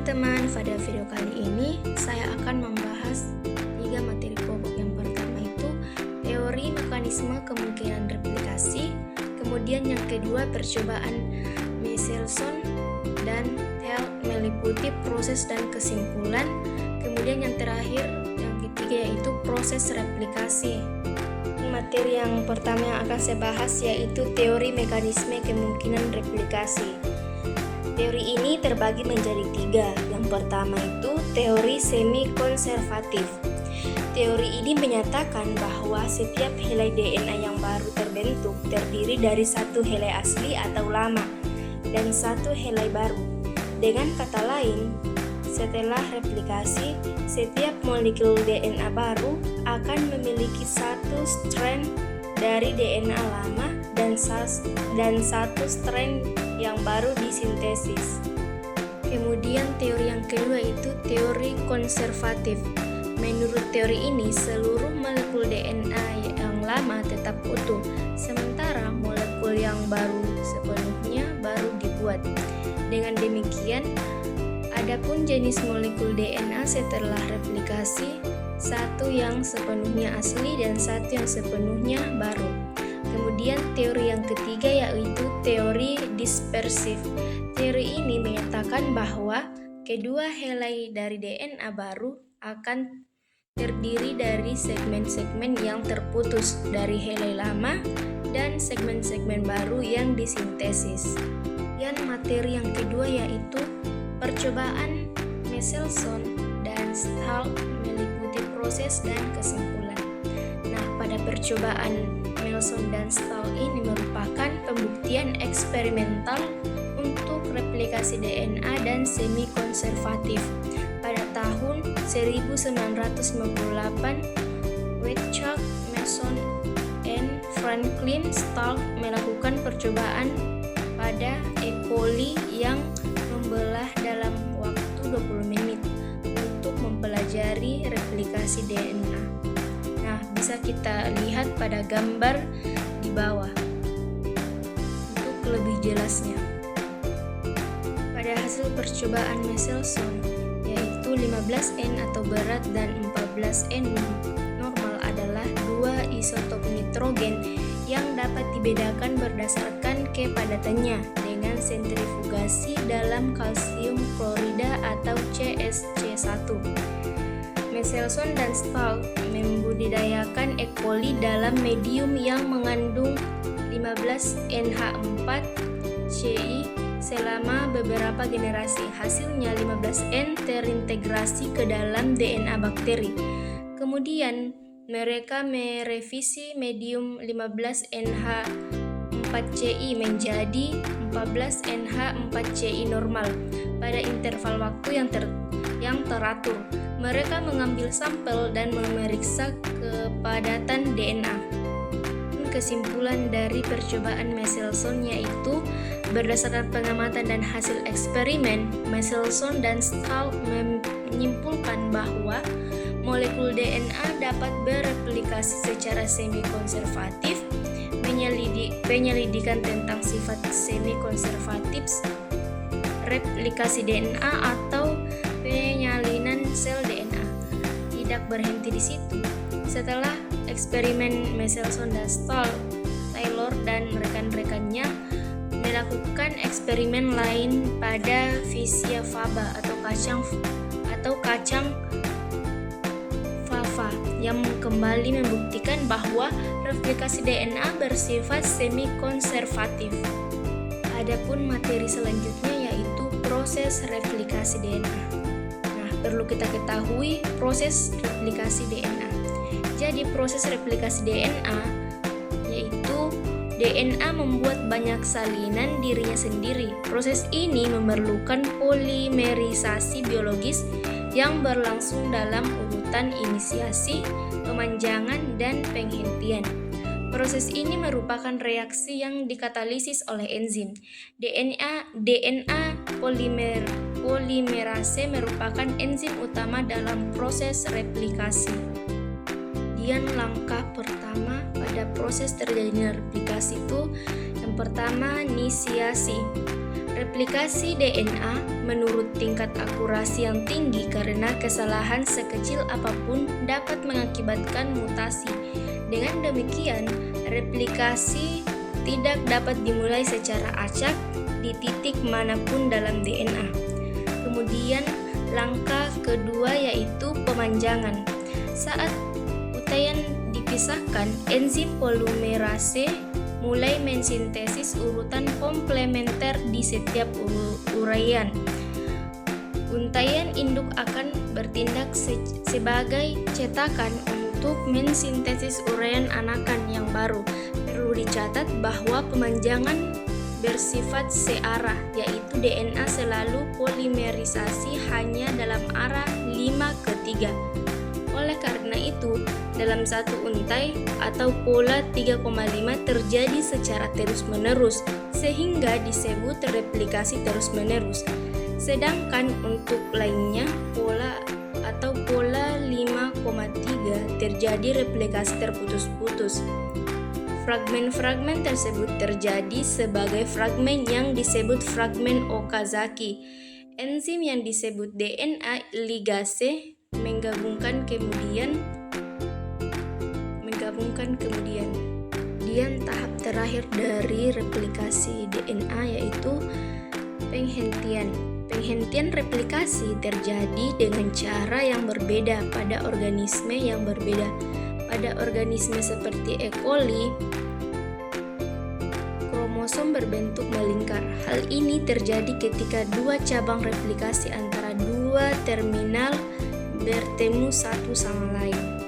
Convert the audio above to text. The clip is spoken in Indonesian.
teman-teman, pada video kali ini saya akan membahas 3 materi pokok. Yang pertama itu teori mekanisme kemungkinan replikasi, kemudian yang kedua percobaan Michelson dan Thel meliputi proses dan kesimpulan, kemudian yang terakhir yang ketiga yaitu proses replikasi. Materi yang pertama yang akan saya bahas yaitu teori mekanisme kemungkinan replikasi. Teori ini terbagi menjadi 3. Yang pertama itu teori semi-konservatif. Teori ini menyatakan bahwa setiap helai DNA yang baru terbentuk terdiri dari satu helai asli atau lama dan satu helai baru. Dengan kata lain, setelah replikasi, setiap molekul DNA baru akan memiliki satu strand dari DNA lama dan satu strand yang baru disintesis. Kemudian teori yang kedua itu teori konservatif. Menurut teori ini, seluruh molekul DNA yang lama tetap utuh, sementara molekul yang baru sepenuhnya baru dibuat. Dengan demikian, adapun jenis molekul DNA setelah replikasi, satu yang sepenuhnya asli dan satu yang sepenuhnya baru. Kemudian teori yang ketiga yaitu teori dispersif. Teori ini menyatakan bahwa kedua helai dari DNA baru akan terdiri dari segmen-segmen yang terputus dari helai lama dan segmen-segmen baru yang disintesis. Dan materi yang kedua yaitu percobaan Michelson dan Stahl meliputi proses dan kesimpulan. Nah, pada percobaan Michelson dan Stahl ini merupakan pembuktian eksperimental untuk replikasi DNA dan semi-konservatif. Pada tahun 1958, Weizsäcker, Mason, and Franklin Stahl melakukan percobaan pada E. coli yang membelah dalam waktu 20 menit untuk mempelajari replikasi DNA. Nah, bisa kita lihat pada gambar di bawah untuk lebih jelasnya. Pada hasil percobaan Michelson yaitu 15N atau berat dan 14N normal adalah dua isotop nitrogen yang dapat dibedakan berdasarkan kepadatannya dengan sentrifugasi dalam kalsium klorida atau CsC1. Michelson dan Stahl membudidayakan E. coli dalam medium yang mengandung 15NH4CI selama beberapa generasi. Hasilnya 15N terintegrasi ke dalam DNA bakteri. Kemudian mereka merevisi medium 15NH4CI menjadi 14NH4CI normal pada interval waktu yang teratur. Mereka mengambil sampel dan memeriksa kepadatan DNA. Kesimpulan dari percobaan Michelson yaitu berdasarkan pengamatan dan hasil eksperimen, Michelson dan Stahl menyimpulkan bahwa molekul DNA dapat bereplikasi secara semi-konservatif. Penyelidikan tentang sifat semi-konservatif replikasi DNA atau penyalinan sel DNA tidak berhenti di situ. Setelah eksperimen Michelson dan Stahl, Taylor dan rekan-rekannya melakukan eksperimen lain pada Vicia faba atau kacang fava yang kembali membuktikan bahwa replikasi DNA bersifat semi-konservatif. Adapun materi selanjutnya yaitu proses replikasi DNA. Nah, perlu kita ketahui proses replikasi DNA. Jadi proses replikasi DNA yaitu DNA membuat banyak salinan dirinya sendiri. Proses ini memerlukan polimerisasi biologis yang berlangsung dalam urutan inisiasi, pemanjangan, dan penghentian. Proses ini merupakan reaksi yang dikatalisis oleh enzim. DNA polimerase merupakan enzim utama dalam proses replikasi. Dan langkah pertama pada proses terjadinya replikasi itu yang pertama inisiasi. Replikasi DNA menurut tingkat akurasi yang tinggi karena kesalahan sekecil apapun dapat mengakibatkan mutasi. Dengan demikian, replikasi tidak dapat dimulai secara acak di titik manapun dalam DNA. Kemudian, langkah kedua yaitu pemanjangan. Saat untaian dipisahkan, enzim polimerase mulai mensintesis urutan komplementer di setiap uraian. Untaian induk akan bertindak sebagai cetakan untuk mensintesis uraian anakan yang baru. Perlu dicatat bahwa pemanjangan bersifat searah, yaitu DNA selalu polimerisasi hanya dalam arah 5:3. Oleh karena itu, dalam satu untai atau pola 3,5 terjadi secara terus-menerus, sehingga disebut replikasi terus-menerus. Sedangkan untuk lainnya, pola 5,3 terjadi replikasi terputus-putus. Fragmen-fragmen tersebut terjadi sebagai fragmen yang disebut fragmen Okazaki. Enzim yang disebut DNA ligase menggabungkan kemudian. Kemudian tahap terakhir dari replikasi DNA yaitu penghentian. Penghentian replikasi terjadi dengan cara yang berbeda pada organisme yang berbeda. Pada organisme seperti E. coli, kromosom berbentuk melingkar. Hal ini terjadi ketika dua cabang replikasi antara dua terminal bertemu satu sama lain.